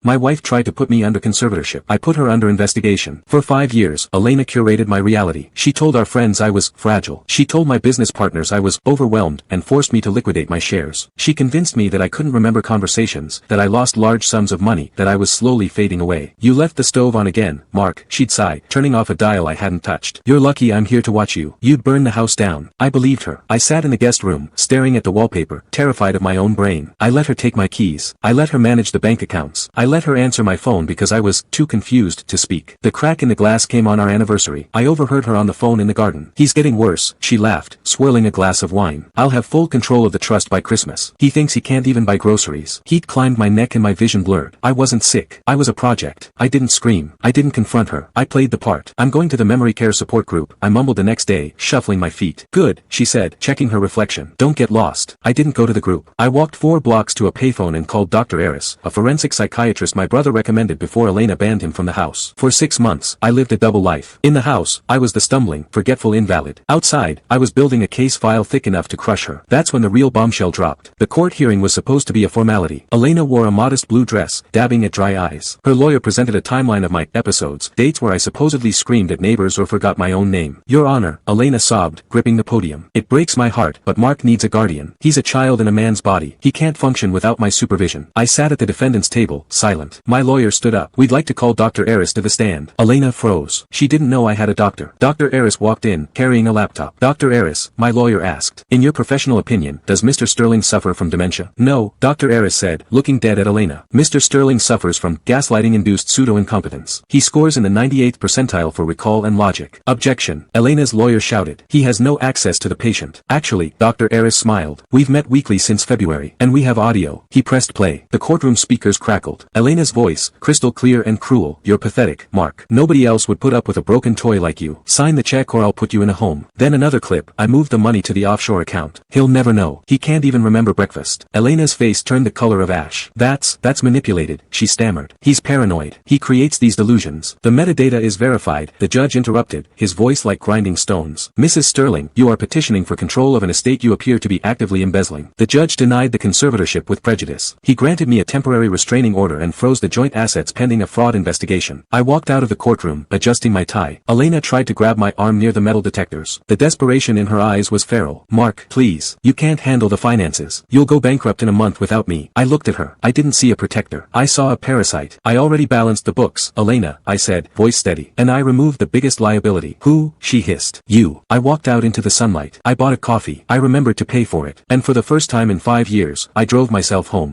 My wife tried to put me under conservatorship. I put her under investigation. For 5 years, Elena curated my reality. She told our friends I was fragile. She told my business partners I was overwhelmed and forced me to liquidate my shares. She convinced me that I couldn't remember conversations, that I lost large sums of money, that I was slowly fading away. You left the stove on again, Mark, she'd sigh, turning off a dial I hadn't touched. You're lucky I'm here to watch you. You'd burn the house down. I believed her. I sat in the guest room, staring at the wallpaper, terrified of my own brain. I let her take my keys. I let her manage the bank accounts. I let her answer my phone because I was too confused to speak. The crack in the glass came on our anniversary. I overheard her on the phone in the garden. He's getting worse, she laughed, swirling a glass of wine. I'll have full control of the trust by Christmas. He thinks he can't even buy groceries. Heat climbed my neck and my vision blurred. I wasn't sick. I was a project. I didn't scream. I didn't confront her. I played the part. I'm going to the memory care support group, I mumbled the next day, shuffling my feet. Good, she said, checking her reflection. Don't get lost. I didn't go to the group. I walked 4 blocks to a payphone and called Dr. Eris, a forensic psychiatrist my brother recommended before Elena banned him from the house. For 6 months, I lived a double life. In the house, I was the stumbling, forgetful invalid. Outside, I was building a case file thick enough to crush her. That's when the real bombshell dropped. The court hearing was supposed to be a formality. Elena wore a modest blue dress, dabbing at dry eyes. Her lawyer presented a timeline of my episodes, dates where I supposedly screamed at neighbors or forgot my own name. Your Honor, Elena sobbed, gripping the podium. It breaks my heart, but Mark needs a guardian. He's a child in a man's body. He can't function without my supervision. I sat at the defendant's table, silent. My lawyer stood up. We'd like to call Dr. Eris to the stand. Elena froze. She didn't know I had a doctor. Dr. Eris walked in, carrying a laptop. Dr. Eris, my lawyer asked. In your professional opinion, does Mr. Sterling suffer from dementia? No, Dr. Eris said, looking dead at Elena. Mr. Sterling suffers from gaslighting-induced pseudo-incompetence. He scores in the 98th percentile for recall and logic. Objection. Elena's lawyer shouted. He has no access to the patient. Actually, Dr. Eris smiled. We've met weekly since February, and we have audio. He pressed play. The courtroom speakers crackled. Elena's voice, crystal clear and cruel. You're pathetic, Mark. Nobody else would put up with a broken toy like you. Sign the check or I'll put you in a home. Then another clip. I moved the money to the offshore account. He'll never know. He can't even remember breakfast. Elena's face turned the color of ash. That's manipulated, she stammered. He's paranoid. He creates these delusions. The metadata is verified, the judge interrupted, his voice like grinding stones. Mrs. Sterling, you are petitioning for control of an estate you appear to be actively embezzling. The judge denied the conservatorship with prejudice. He granted me a temporary restraining order and froze the joint assets pending a fraud investigation. I walked out of the courtroom, adjusting my tie. Elena tried to grab my arm near the metal detectors. The desperation in her eyes was feral. Mark, please. You can't handle the finances. You'll go bankrupt in a month without me. I looked at her. I didn't see a protector. I saw a parasite. I already balanced the books. Elena, I said, voice steady. And I removed the biggest liability. Who? She hissed. You. I walked out into the sunlight. I bought a coffee. I remembered to pay for it. And for the first time in 5 years, I drove myself home.